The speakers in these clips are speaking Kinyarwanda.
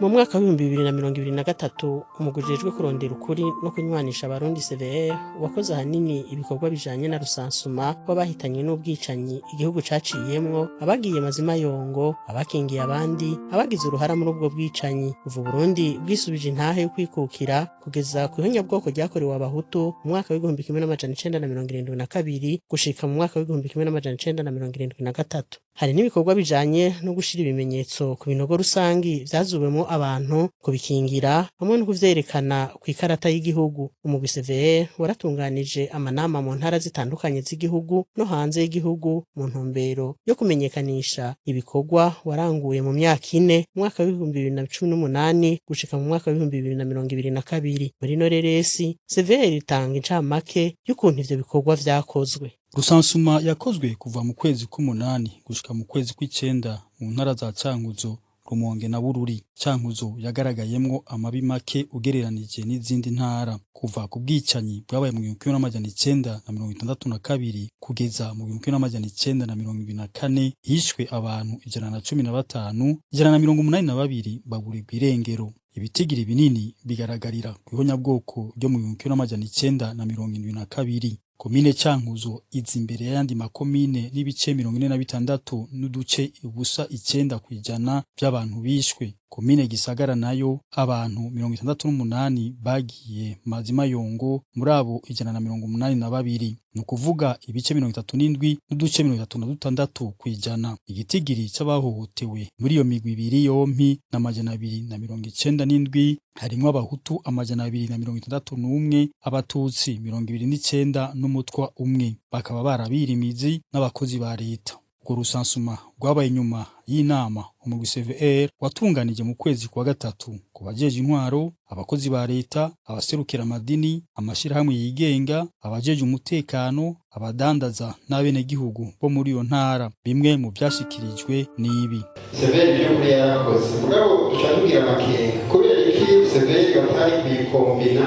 Mu mwaka wa 2023 umugwi ujejwe kurondera ukuri no kunywanisha abarundi CVR wakoze ahanini ibikorwa bijanye na rusansuma w'abahitanywe n'ubwicanyi igihugu caciyemwo, abagiye mazima yongo, abakingiye abandi, abagize uruhara muri ubwo bwicanyi. Uvu Burundi bwisubije intahe yo kwikukira kugeza ku ihonyabwoko ryakorewe abahutu mu mwaka wa 1972 gushika mu mwaka wa 1973. Hari n'ibikorwa bijanye no gushira ibimenyetso ku binogo rusangi vyazuwemwo abantu, kubikingira hamwe no kuvyerekana kw'ikarata y'igihugu. Umugwi CVR waratunganije amanama mu ntara zitandukanye z'igihugu no hanze y'igihugu mu ntumbero yo kumenyekanisha ibikorwa waranguye mu myaka 4 mu mwaka wa 2018 gushika mu mwaka wa 2022. Muri noreresi CVR itanga incamake y'ukuntu ivyo bikorwa vyakozwe. Rusansuma yakozwe kuva mu kwezi k'umunani gushika mu kwezi kw'icenda mu ntara za Cankuzo, Rumonge na Bururi. Cankuzo yagaragayemwo amabi make ugereranije n'izindi ntara. Kuva ku bwicanyi bwabaye mu 1962 kugeza mu 1924 hishwe abantu 115, 182 baburirwa irengero. Ibitigiri binini bigaragarira ku ihonyabwoko ryo mu 1972. Komine Cankuzo izi imbere y'ayandi makomine n'ibice 46 n'uduce ubusa 9% by'abantu bishwe. Komine Gisagara nayo abantu 68 bagiye mazima yongo, muri abo 182, nukuvuga ibice 37 n'uduce 36%. Igitigiri c'abahohotewe muri iyo migwi ibiri yompi na 297 harimwo abahutu 261, abatutsi 29 n'umutwa umwe, bakaba barabirimizi n'abakozi ba leta. Urwo rusansuma rwabaye nyuma y'inama umugwi CVR watunganije mu kwezi kwa gatatu ku bajeje intwaro, abakozi ba leta, abaserukira amadini, amashirahamwe yigenga, abajeje umutekano, abadandaza n'abene gihugu bo muri iyo ntara. Bimwe mu byashikirijwe nibi: CVR byo yarakoze mugabo dushaka amakenga kubera iki CVR batari kwikombina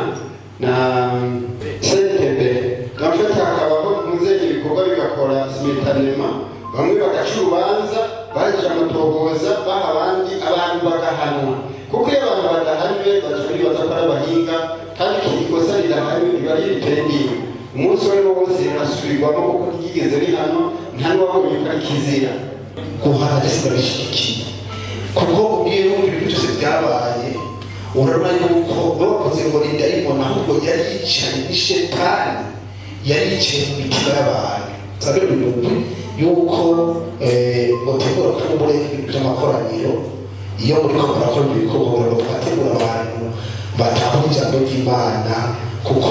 na CNTB gafata akabaho muzeye ibikorwa bigakora simultanément, bamwe bagaca urubanza baje amatohoza baha abandi abantu bagahanwa, kuko iyo abantu badahanwe baca ko ari abahinga kandi ikikosa ridahanwe riba ritendi. Umunsi wose asubirwamo kuko ryigeze rihano nta n'uwabonye ko ari kizira guhana desibashiki, kuko ubwiye ibintu byose byabaye urabona yuko bakoze ngo ndayibona ahubwo yari yicaye n'ishetani yari yicaye mu mitima y'abantu. Sabe yuko mutegura kumbure by'amakoraniro iyo muri ko murakora ibikorwa bategura abantu batahura ijambo ry'Imana, kuko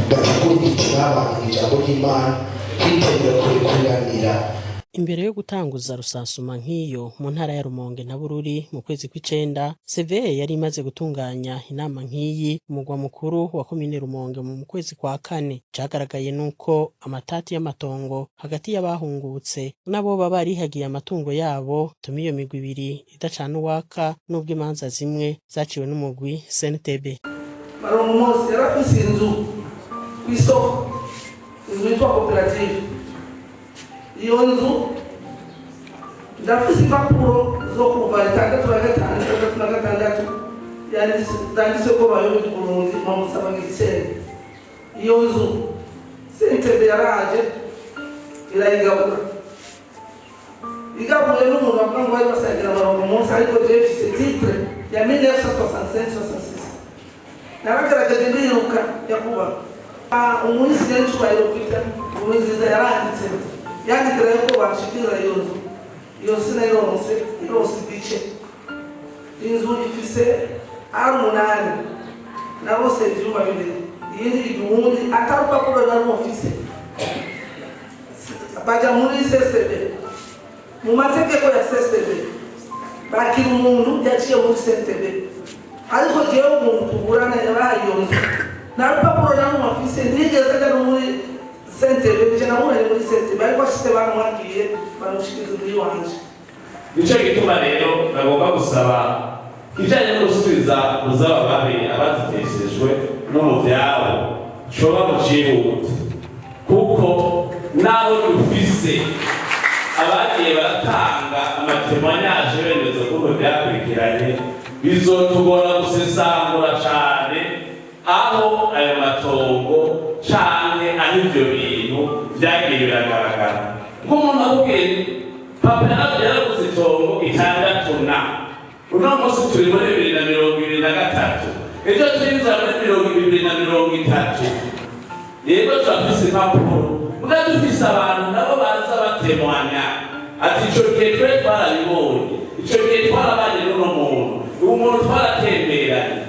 bategura imitima y'abantu ijambo ry'Imana kwitegura kurikuranira. Imbere yo gutanguza rusansuma nk'iyo mu ntara ya Rumonge na Bururi mu kwezi kw'icenda, CVR yari imaze gutunganya inama nk'iyi umugwa mukuru wa komine Rumonge mu kwezi kwa 4. Cagaragaye nuko amatati y'amatongo hagati y'abahungutse nabo babarihagiye amatungo yabo tuma iyo migwi ibiri idacana uwaka, nubwo imanza zimwe zaciwe n'umugwi CNTB. Marongo Mose yarafise inzu kw'isoko, inzu yitwa Cooperative. Iyo nzu ndafise impapuro zo kuva 6/5/6 yanditse ko bayoboye Burundi mu musaba ngitsere. Iyo nzu CNTB yaraje irayigabura, igabuye n'umuntu wavuga ngo bari basagira Marongo Mose, ariko defise titre ya 1965-66 naragaragaje ndiruka yakuba umunsi n'icubahiro Peter Nkurunziza yaranditse yandikira yuko bashikira iyo nzu. Iyo sina yose idice inzu ifise R8 na bose ivyumba bibiri, iyindi ibundi atarupapuro na office baja muri CSTB. Mu mategeko ya CSTB bakira umuntu yaciye muri CSTB, ariko jewe umuntu tugurana yabaye iyo nzu na rupapuro na office nigeze no muri CNTB cyane muri CNTB, ariko ashite bamwagiye barushikiriza muri wanje. Nico gituma rero bagomba gusaba ijanye no gusubiza uzaba babe abaziteshejwe no mu vyabo coba mu cihuta, kuko naho dufise abagiye baratanga amatemwanyaje bemezo kuko byakurikiranye bizotugora gusesangura cane aho ayo matongo canke aho ivyo bintu vyagiye biragaragara. Nk'umuntu akubwiye papa yaraguze itongo itandatu na uno munsi turi muri 2023 ejo turinza muri 2030 yego turafise impapuro muga dufise abantu nabo baza batemwanya ati ico gihe twe twarabibonye ico gihe twarabanye n'uno muntu umuntu twaratemberanye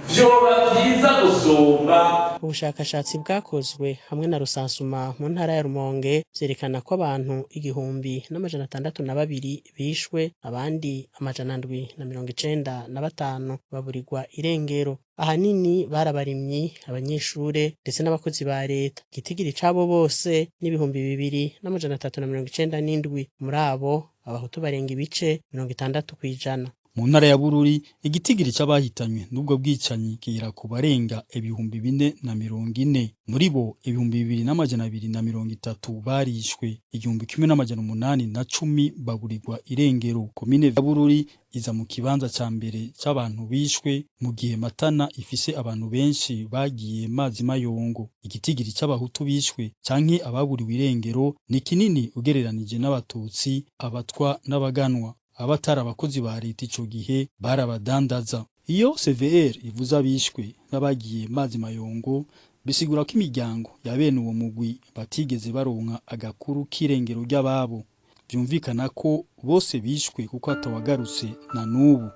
vyoba vyiza gusumba. Ubushakashatsi bwakozwe hamwe na rusansuma mu ntara ya Rumonge vyerekana ko abantu 1602 bishwe, abandi 795 baburirwa irengero. Ahanini barabarimyi, abanyeshure ndetse n'abakozi ba leta. Igitigiri cabo bose ni 2397. Muri abo abahutu barenga ibice 60%. Mu ntara ya Bururi igitigiri c'abahitanywe n'ubwo bwicanyi kigera ku barenga 440. Muri bo 2230 barishwe, 1810 baburirwa irengero. Komine ya Bururi iza mu kibanza ca mbere c'abantu bishwe, mu gihe Matana ifise abantu benshi bagiye mazi mayongo. Igitigiri c'abahutu bishwe canke ababuriwe irengero ni kinini ugereranije n'abatutsi, abatwa n'abaganwa. Abatari abakozi ba leta ico gihe barabadandaza. Iyo CVR ivuze abishwe n'abagiye mazi mayongo, bisigura ko imiryango ya bene uwo mugwi batigeze baronka agakuru k'irengero ry'ababo. Byumvikana ko bose bishwe kuko atawagarutse na n'ubu.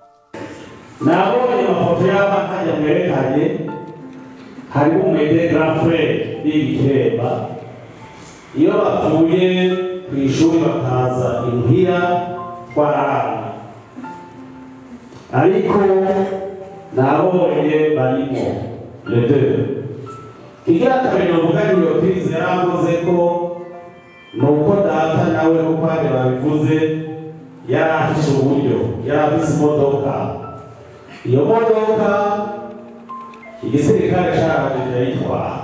Nabonye amafoto y'abana yamwerekanye, hari umwede grand frère b'Igikemba. Iyo bapfuye kw'ishuri bakaza imuhira twararana, ariko nabonye barimo le deux. Kigira kabiri novuga niyo prize yaravuze ko nuko data nawe uko hane babivuze yarafise uburyo, yarafise imodoka. Iyo modoka igisirikare caraje yitwara.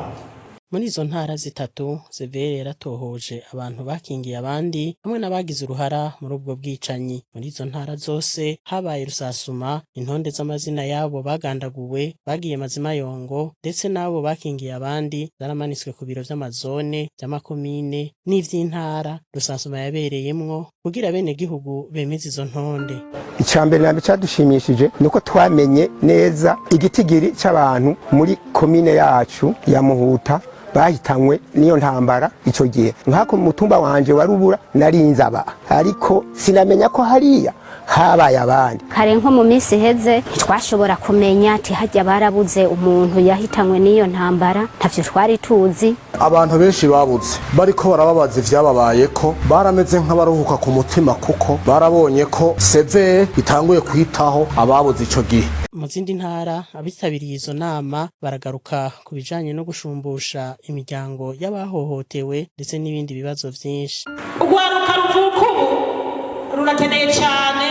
Muri izo ntara zitatu CVR yaratohoje abantu bakingiye abandi hamwe n'abagize uruhara muri ubwo bwicanyi. Muri izo ntara zose habaye rusasuma, intonde z'amazina yabo bagandaguwe, bagiye mazima yongo ndetse nabo bakingiye abandi zaramanitswe ku biro vy'amazone, vy'amakomine n'ivy'intara rusasuma yabereyemwo kugira bene gihugu bemeze izo ntonde. Icambere nambe cadushimishije nuko twamenye neza igitigiri c'abantu muri komine yacu ya Muhuta bahitanywe niyo ntambara ico gihe. Nkako mutumba wanje warubura narinzaba, ariko sinamenya ko hariya habaye abandi. Kare nko mu minsi heze twashobora kumenya ati hajya barabuze umuntu yahitanywe niyo ntambara, ntavyo twari tuzi. Abantu benshi babuze bariko barababaza ivyababaye ko barameze nk'abaruhuka ku mutima kuko barabonye ko CV itanguye kwitaho ababuze ico gihe. Mu zindi ntara abitabiriye izo nama baragaruka ku bijanye no gushumbusha imiryango y'abahohotewe ndetse n'ibindi bibazo vyinshi. Ugwaruka ruvuka ubu rurakeneye cyane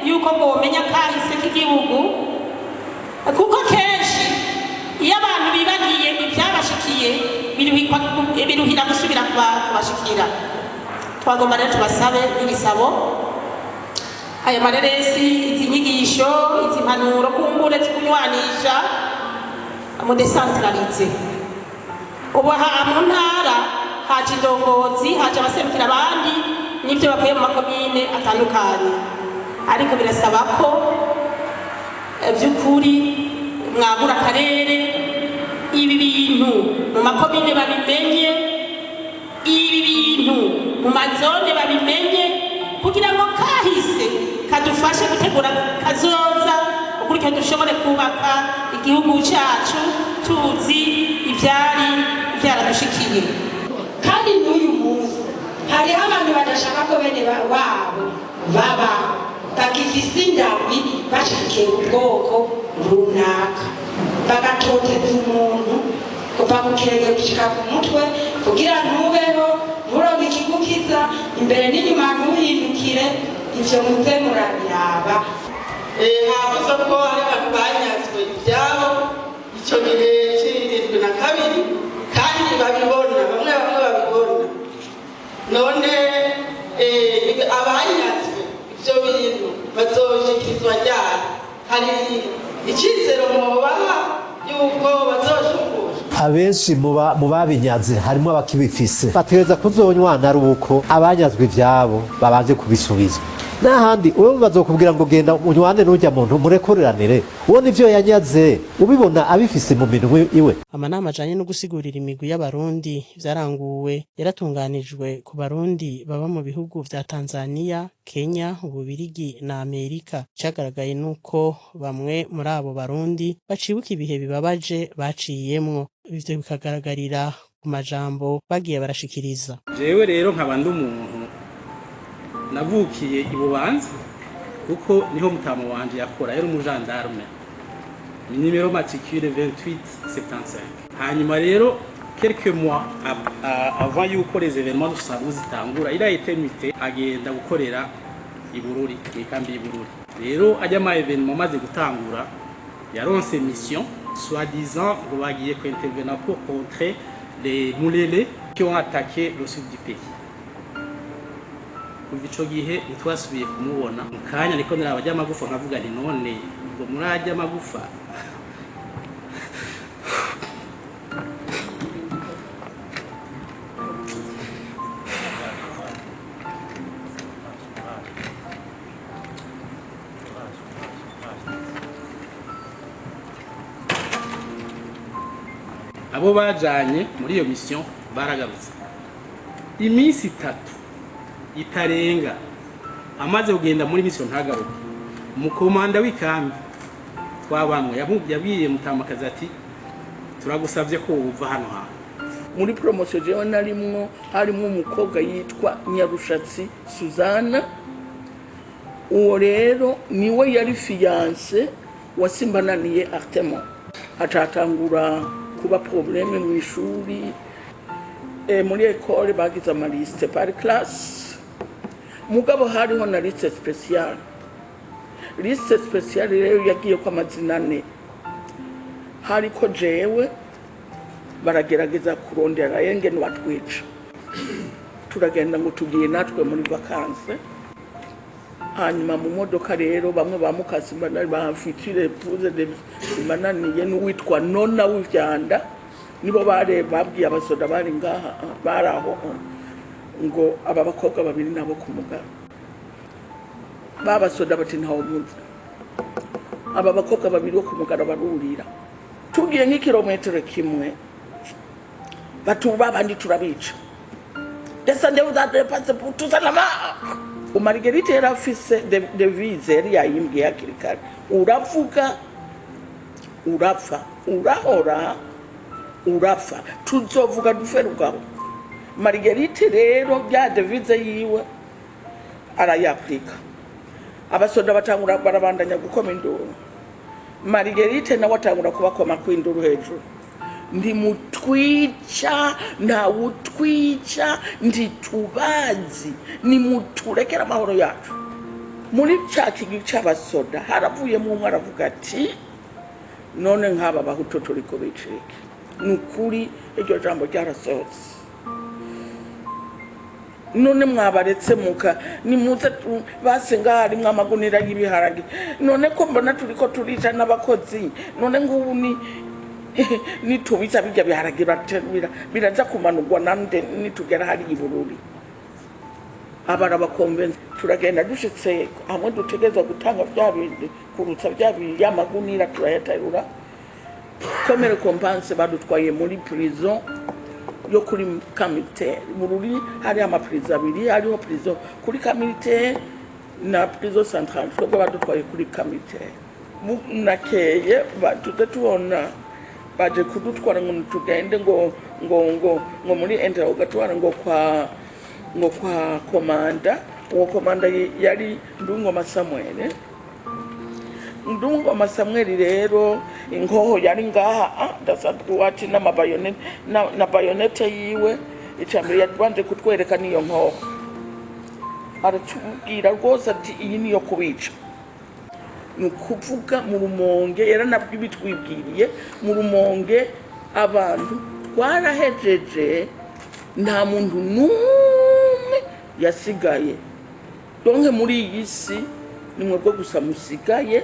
yuko mwomenya kahise k'igihugu, kuko kenshi iyo abantu bibagiye ibyabashikiye biruhira gusubira kubashikira. Twagomba rero tubasabe ibisabo, aya mareresi, izi nyigisho, izi mpanuro kumbure zikunywanisha mudesantralize. Ubu mu ntara haje indongozi, haje abaserukira abandi n'ibyo bavuye mu makomine atandukanye, ariko birasaba ko by'ukuri mwagura akarere, ibi bintu mu makomine babimenye, ibi bintu mu mazone babimenye, kugira ngo kahise kadufashe gutegura kazoza ukurikije dushobore kubaka igihugu cyacu tuzi ibyari byaradushikiye. Kandi n'uyu munsi hariho abantu badashaka ko bene wabo baba bagifise indawi bashikiye ubwoko runaka, bagatoteza umuntu kuva ku kirenge gushika ku mutwe kugira ntubeho, nturonke ikigukiza imbere n'inyuma, ntuhindukire. Ivyo muze murabiraba. Havuze ko hari abantu banyazwe ivyabo ico gihe c'72 kandi babibona, bamwe babibona. None abanyazwe ivyo bintu bazoshikirizwa ryari? hari icyizero mubaha yuko bazoshungura. Abenshi mu babinyaze harimo abakibifise bategereza kuzonywana ari uko abanyazwe ivyabo babanje kubisubiza. N'ahandi wewe bazokubwira ngo genda unywane n'ujya muntu murekoreranire uwo nivyo yanyaze ubibona abifise mu minwe iwe. Amanama ajanye no gusigurira imigwi y'abarundi vyaranguwe yaratunganijwe ku barundi baba mu bihugu vya Tanzania, Kenya, Ububirigi na Amerika. Cagaragaye nuko bamwe muri abo barundi bacibuka ibihe bibabaje baciyemwo, ivyo bikagaragarira ku majambo bagiye barashikiriza. Jewe rero nkabandi umuntu navukiye ibubanza kuko niho mutama wanje yakora yari umujandarme numéro matricule 2875. Hanyuma rero quelques mois avant yuko les événements de Sabu zitangura il a été muté agenda gukorera ibururi ikambi ibururi. Rero ajya ma événement maze gutangura yaronse mission soi-disant ngo bagiye ko intervenir pour contrer les Mulele qui ont attaqué le sud du pays. Kuva ico gihe ntitwasubiye kumubona mukanya niko nari abajya amagufa nkavuga nti none ubwo murajya amagufa abo bajanye muri iyo mission baragarutse iminsi 3 itarenga amaze kugenda muri mission ntagaruka. Umukomanda w'ikambi twabamwe yabwiye mutamakazi ati turagusavye ko uva hano ha. Muri promotion jewe narimwo harimo umukobwa yitwa Nyarushatsi Suzana, uwo rero niwe yari fiance wa Simbananiye Artemon. Atatangura kuba probleme mu ishuri muri école bagize amaliste par classe. Mugabo hariho na liste special. Liste special rero yagiye kwa mazina ane. Hariko jewe baragerageza kurondera yengene batwica. Turagenda ngo tugiye natwe muri vacances. Hanyuma mu modoka rero bamwe bamukasi banari bafitire puze de Simbananiye n'uwitwa Nona w'ivyanda nibo babwiye abasoda bari ngaha baraho ngo aba bakobwa babiri nabo kumugara. Babasoda bati ntawo munsi. Aba bakobwa babiri bo kumugara barurira. Tugiye nk'ikilometero kimwe. Batuba bandi turabica. Descendez vous à passer pour tout ça là-bas. Marguerite era afise devise yari yayimbwiye hakirikare. Uravuga urapfa, urahora urapfa. Tuzovuga duferugaho. Marguerite rero bya devise yiwe arayaplika. Abasoda batangura barabandanya gukoma induru. Marguerite nawe atangura kubakoma ku induru hejuru. Ndi mutwica na utwica ndi tubazi ni muturekera amahoro yacu. Muri cakigi c'abasoda haravuye mu umwe aravuga ati none nk'aba bahuto turiko bicike. Nukuri iryo jambo ryarasohotse. None mwabaretse muka ni muze basenga hari mwamagunira y'ibiharage. None ko mbona turiko turica n'abakozi. None ngubu ni tubica bijya biharage biraza kumanurwa nande nitugera hari ibururi. Abara bakonvenze turagenda dushitse hamwe dutegeza gutanga byabindi kurutsa byabi yamagunira turayatarura. Komere kompanse badutwaye muri prison yo kuri Kamilitaire. Bururi hari amaprizo abiri, hariho prison kuri Kamilitaire na prison centrale. Twebwe badutwaye kuri Kamilitaire. Nakeye batuze tubona baje kudutwara ngo tugende ngo muri interrogatoire ngo kwa komanda. Uwo komanda yari Ndungoma Samuel. Ndungoma Samuel rero ingoho yari ngaha ndasadwa wati na bayonete na bayonete yiwe icambere yatwanje kutwereka niyo nkoho. Aratubwira rwose ati iyi niyo kubica. Nukuvuga mu Rumonge era nabwo bitwibwiriye mu Rumonge abantu twarahejeje nta muntu numwe yasigaye. Donke muri iyi si nimwe bwo gusa musigaye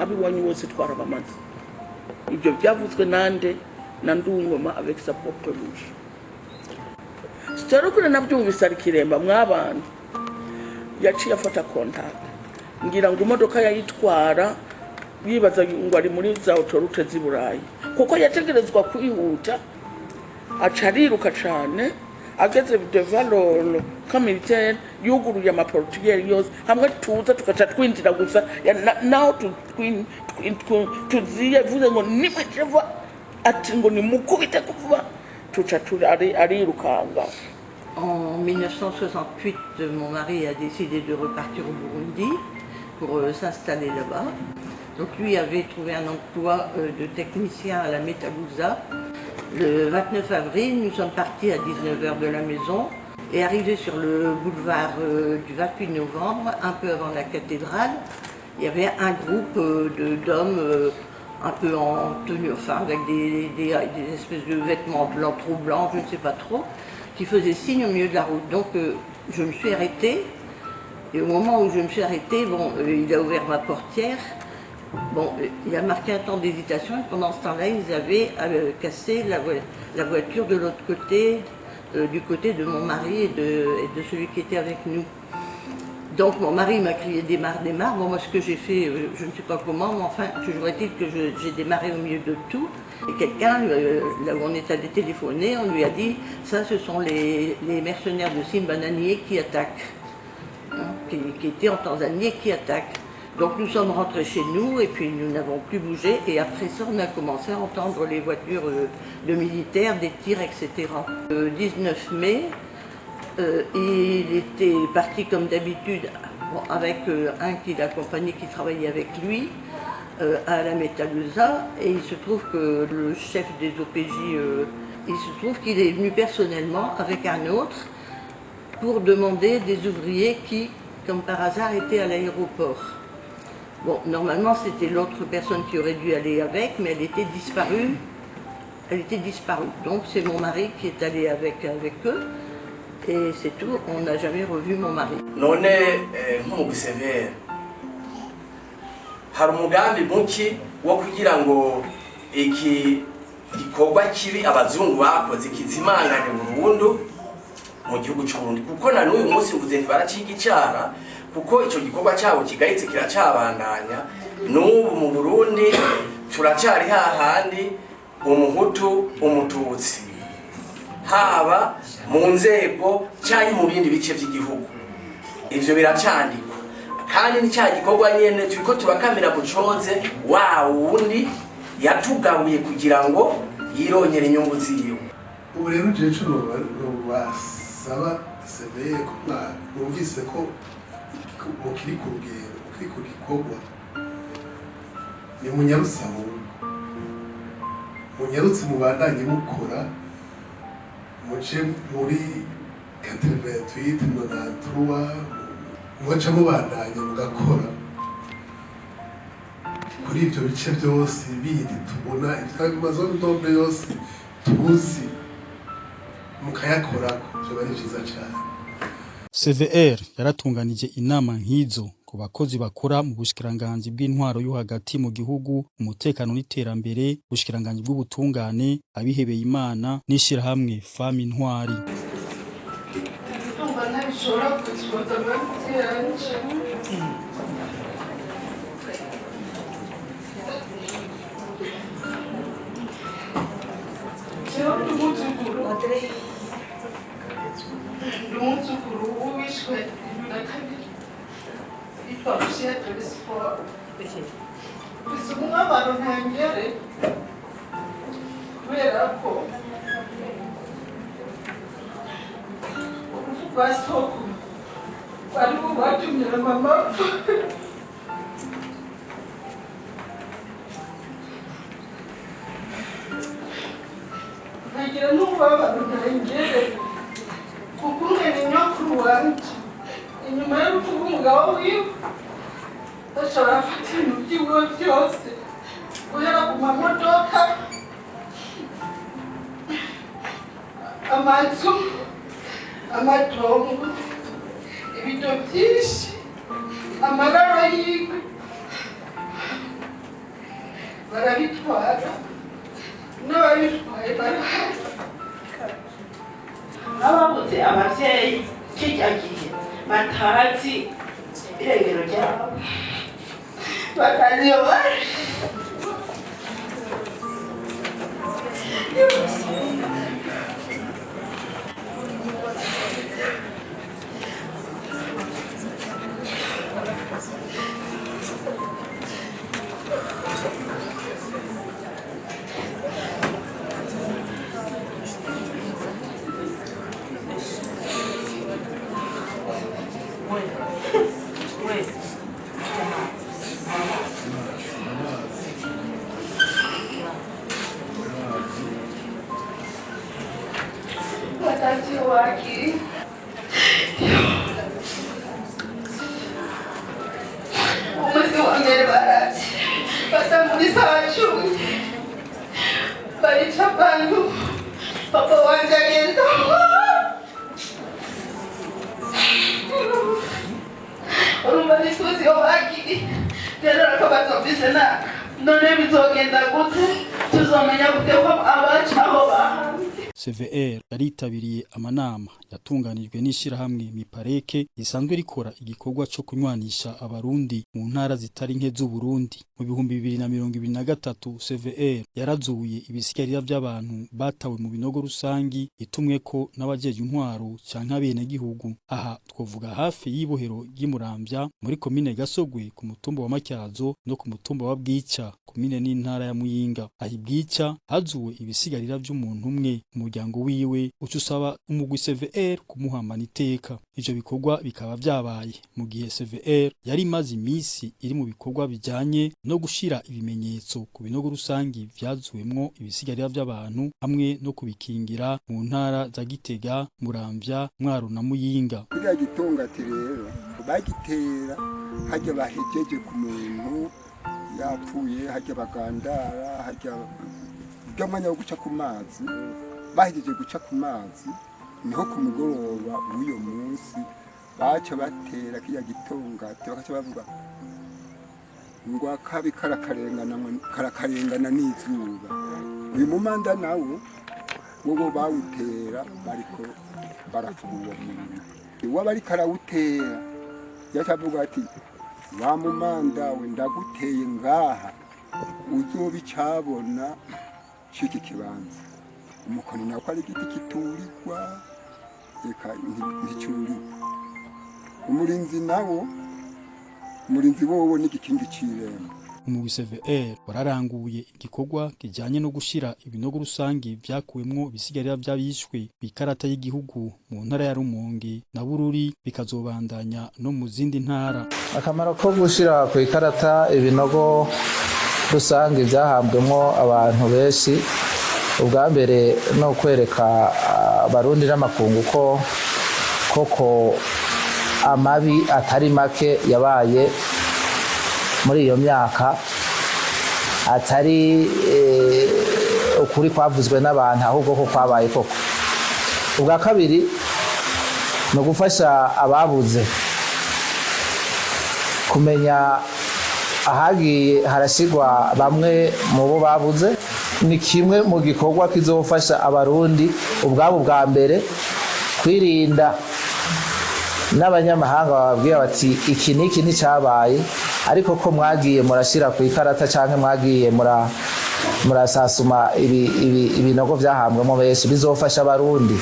abiwanyu bose twarabamaze ibyo byavuzwe nande na Ndungoma avec sa propre bouche sitero kure nabyumvise ari Kiremba mw'abantu yaciye afata contact ngira ngo imodoka yayitwara bibaza ngo ari muri za autorite z'i Burayi kuko yategerezwa kwihuta aca ariruka cane ageze devaloro communitaire yuguruye amaportugeri yose hamwe tuza tukaca twinjira gusa naho tuziye vuze ngo nimwe jeva ati ngo nimukubite kuva tuca arirukanga. En 1968, mon mari a décidé de repartir au Burundi pour s'installer là-bas. Donc lui avait trouvé un emploi de technicien à la Metallusa. Le 29 avril, nous sommes partis à 19h de la maison et arrivés sur le boulevard du 28 novembre, un peu avant la cathédrale, il y avait un groupe d'hommes un peu en tenue, enfin avec des espèces de vêtements blancs, trop blancs, je ne sais pas trop, qui faisaient signe au milieu de la route. Donc je me suis arrêtée et au moment où je me suis arrêtée, bon, il a ouvert ma portière. Bon, il a marqué un temps d'hésitation et pendant ce temps-là, ils avaient cassé la voiture de l'autre côté, du côté de mon mari et de celui qui était avec nous. Donc mon mari m'a crié démarre, démarre. Bon, moi ce que j'ai fait, je ne sais pas comment, mais enfin, toujours est-il que j'ai démarré au milieu de tout. Et quelqu'un, là où on est allé téléphoner, on lui a dit, ça ce sont les mercenaires de Simbananié qui attaquent, hein, qui étaient en Tanzanie et qui attaquent. Donc nous sommes rentrés chez nous et puis nous n'avons plus bougé et après ça on a commencé à entendre les voitures de militaires, des tirs, etc. Le 19 mai, il était parti comme d'habitude avec un qui l'accompagnait, qui travaillait avec lui à la Metallusa et il se trouve que le chef des OPJ, il se trouve qu'il est venu personnellement avec un autre pour demander des ouvriers qui, comme par hasard, étaient à l'aéroport. Bon, normalement, c'était l'autre personne qui aurait dû aller avec, mais elle était disparue. Elle était disparue. Donc, c'est mon mari qui est allé avec eux. Et c'est tout, on n'a jamais revu mon mari. None nk'umu Severe hari umugambi muki wo kugira ngo iki gikorwa kibi abazungu bakoze kizimangane burundu mu gihugu cy'Uburundi kuko na n'uyu munsi mvuze baraciga icara kuko ico gikorwa cyabo kigayitse kiracabandanya n'ubu mu Burundi turacari hahandi umuhutu umututsi haba mu nzego cyangwa mu bindi bice by'igihugu ivyo biracandikwa kandi ni cya gikorwa nyene turiko tubakamira bucoze wa wundi yatugabuye kugira ngo yironyere inyungu ziyo. Ubu rero jeje basaba Severe ko mwumvise ko mukiri kubwira mukiri ku gikorwa ni munyarusabo munyarutse mubandanye mukora muce muri 88 93 muca mubandanye mugakora kuri ibyo bice byose bindi tubona ibimazo ndombe yose tuzi mukayakorako byo bari byiza cyane. CVR yaratunganije inama nk'izo ku bakozi bakora mu bushikiranganje bw'intwaro yo hagati mu gihugu, umutekano n'iterambere, bushikiranganje bw'ubutungane, abihebeye Imana n'ishirahamwe Femme Intwari. Nagira n'ubabaro ntangere kuko umwene nyakuru wanje inyuma y'urupfu rw'umugabo wiwe bashobora gufata ibintu byiwe byose guhera ku mamodoka amazu amatongo ibido byinshi amararo yiwe barabitwara n'ababitwaye barahari ababuze abavyeyi kirya gihe batazi irengero ryabo batazi iyo bari watati wake umuzi wa mbere barati batamuriza abacunge barica abantu papa wanje agenda urumva ntituzi iyo bagiye rero rakabazo mvise naka none bizogenda gute tuzomenya gute ko abaca aho bahanze. CVR yaritabiriye amanama yatunganijwe n'ishirahamwe Mipareke risanzwe rikora igikorwa cyo kunywanisha abarundi mu ntara zitari nke z'u Burundi. Mu 2023 CVR yarazuye ibisigarira by'abantu batawe mu binogo rusangi itumwe ko n'abajeje intwaro canke abene gihugu. Aha twovuga hafi y'ibohero ry'Imurambya muri komine Gasogwe ku mutumba wa Makyazo no ku mutumba wa Bwica komine n'intara ya Muyinga. Ahi Bwica hazuwe ibisigarira by'umuntu umwe umuryango wiwe ucusaba umugwi CVR kumuhamana iteka. Ivyo bikorwa bikaba vyabaye mu gihe CVR yari maze imisi iri mu bikorwa bijanye no gushira ibimenyetso ku binogo rusangi vyazuwemwo ibisigarira by'abantu hamwe no kubikingira mu ntara za Gitega, Muramvya, Mwaro na Muyinga. Kiriya gitongati rero bagitera hajya bahejeje ku muntu yapfuye, hajya bagandara, hajya bw'amanya wo guca ku mazi, bahejeje guca ku mazi niho ku mugoroba w'uyo munsi baca batera kiriya gitongati bakaca bavuga ngo akabi karakarengana n'izuba. Uyu mumanda nawo wobo bawutera bariko barafuwa muntu wabari karawutera yacavuga ati wa mumanda we ndaguteye ngaha uzobicabona ciki kibanza. Umukoni nako ari giti kiturirwa eka nticurirwa. Umurinzi nawo umurinzi wowo n'igikingi c'irembo. Umugwi CVR wararanguye igikorwa kijanye no gushira ibinogo rusangi vyakuwemwo ibisigarira by'abishwe bikarata y'igihugu mu ntara ya Rumonge na Bururi bikazobandanya no mu zindi ntara. Akamaro ko gushira ku ikarata ibinogo rusangi byahambwemo abantu benshi, ubwa mbere no kwereka abarundi n'amakungu ko koko amabi atari make yabaye muri iyo myaka, atari ukuri kwavuzwe n'abantu ahubwo ko kwabaye koko. Ubwa kabiri no gufasha ababuze kumenya ahagiye harashigwa bamwe mu bo babuze. Ni kimwe mu gikorwa kizofasha abarundi ubwabo bwa mbere kwirinda n'abanyamahanga bababwira bati iki niki nticabaye, ariko ko mwagiye murashira ku ikarata canke mwagiye murasasuma ibinogo vyahambwemo benshi, bizofasha abarundi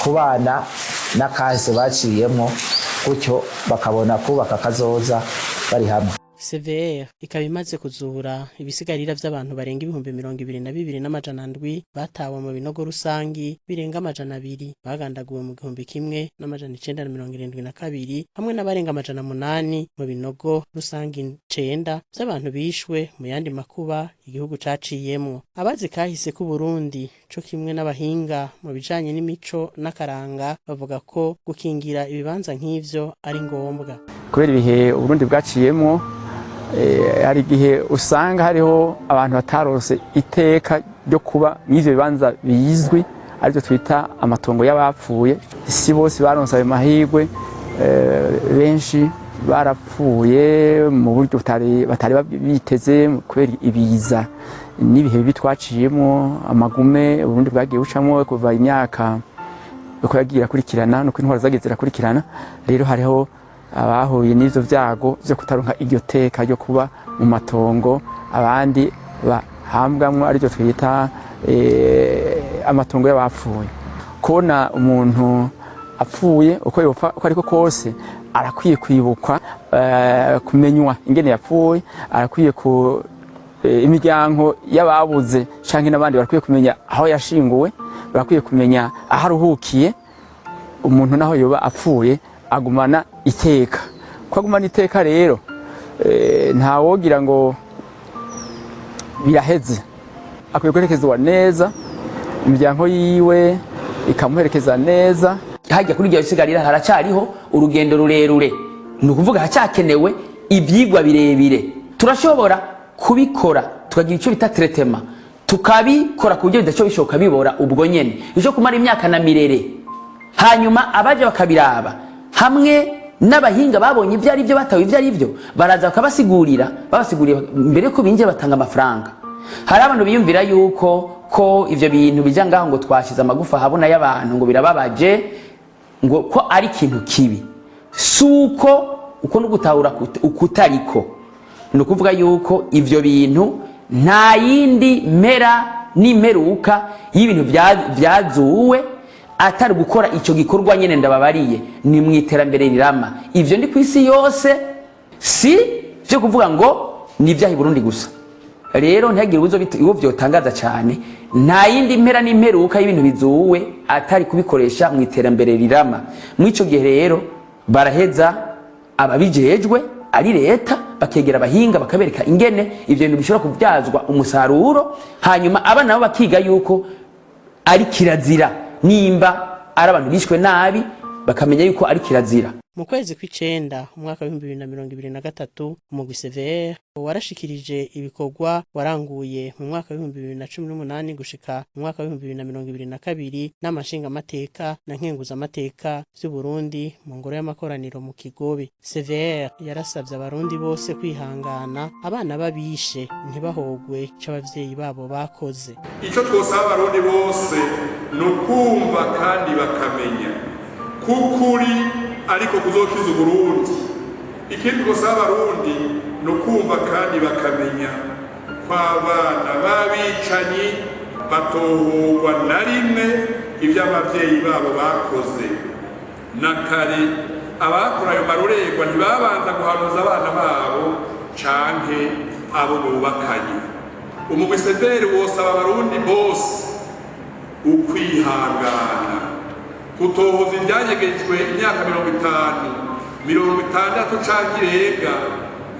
kubana n'akahise baciyemwo, gutyo bakabona kubaka kazoza bari hamwe. CVR ikaba imaze kuzura ibisigarira by'abantu barenga 22,200 batawe mu binogo rusangi birenga 200 bagandaguwe mu 1972 hamwe n'abarenga 800 mu binogo rusangi 9 by'abantu bishwe mu yandi makuba igihugu caciyemwo. Abazi kahise ku Burundi co kimwe n'abahinga mu bijanye n'imico n'akaranga bavuga ko gukingira ibibanza nk'ivyo ari ngombwa. Kubera ibihe Uburundi bwaciyemwo hari igihe usanga hariho abantu batarose iteka ryo kuba n'ivyo bibanza bizwi arivyo twita amatongo y'abapfuye. Si bose baronse ayo mahirwe, benshi barapfuye mu buryo batari biteze kubera ibiza n'ibihe bibi twaciyemo amagume Burundi bwagiye bucamo kuva imyaka uko yagiye akurikirana nuko intwara zagiye zirakurikirana rero hariho abahuye n'ivyo vyago byo kutaronka iryo teka ryo kuba mu matongo abandi bahambwamwo arivyo twita amatongo y'abapfuye kona umuntu apfuye uko yopfa uko ariko kose arakwiye kwibukwa kumenywa ingene yapfuye arakwiye ku imiryango y'ababuze canke n'abandi barakwiye kumenya aho yashinguwe barakwiye kumenya aho aruhukiye umuntu naho yoba apfuye agumana iteka ko agumana iteka rero nta wogira ngo biraheze akwiye kwerekezwa neza imiryango yiwe ikamuherekeza neza hajya kuri iryo sigarira haracariho urugendo rurerure ni ukuvuga hacyakenewe ibyigwa birebire turashobora kubikora tukagira icyo bita tretema tukabikora ku buryo bidacyo bishoboka bibora ubwo nyene icyo kumara imyaka na mirere hanyuma abaje bakabiraba hamwe n'abahinga babonye ibyo ari byo batawe ibyo ari byo baraza bakabasigurira mbere ko binje batanga amafaranga hari abantu biyumvira yuko ko ivyo bintu bija ngaho ngo twashize amagufa habona y'abantu ngo birababaje ngo ko ari ikintu kibi suko uko n'ugutahura ukutariko no kuvuga yuko ivyo bintu nta yindi mera n'imeruka y'ibintu byazuwe atari gukora ico gikorwa nyene ndababariye ni mu iterambere rirama ivyo ndi kwisi yose si byo kuvuga ngo ni ibyaha Burundi gusa rero ntihagire uwo byotangaza cyane nta yindi mpera n'imperuka y'ibintu bizuwe atari kubikoresha mu iterambere rirama mw'ico gihe rero baraheza ababijejwe ari leta bakegera abahinga bakabereka ingene ivyo bintu bishobora kubyazwa umusaruro hanyuma abana nabo bakiga yuko ari kirazira nimba ari abantu bishwe nabi bakamenya yuko ari kirazira. Mu kwezi kw'icenda umwaka wa 2023 umugwi CVR warashikirije ibikorwa waranguye mu mwaka wa 2018 gushika mu mwaka wa 2022 n'amashinga amateka na nkenguza amateka by'u Burundi mu ngoro y'amakoraniro mu Kigobe. CVR yarasabye abarundi bose kwihangana abana babishe ntibahogwe c'abavyeyi babo bakoze. Ico twosaba abarundi bose nukumva kandi bakamenya kukuri ariko kuzokiza Burundi. Ikindi gusaba abarundi no kumva kandi bakamenya kw'abana babicanyi batohogwa na rimwe ivy'abavyeyi babo bakoze na kare abakora ayo marorerwa ntibabanza guhanuza abana babo canke abo bubakanye. Umugwi CVR wosaba abarundi bose ukwihangana kutohoza ibyanyegejwe imyaka 50, 60 canke irenga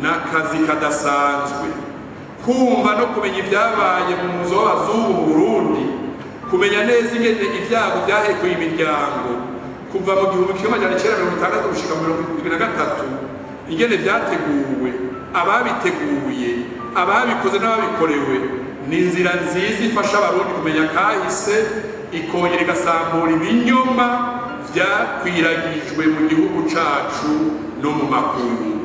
n'akazi kadasanzwe. Kumva no kumenya ibyabaye mu muzo w'abazungu mu Burundi, kumenya neza ingene ibyago byahekuye imiryango kuva mu 1963 gushika mu 2023, ingene byateguwe, ababiteguye, ababikoze n'ababikorewe, ni inzira nziza ifasha abarundi kumenya kahise ikongera igasambura ibinyoma byakwiragijwe mu gihugu cacu no mu makungu.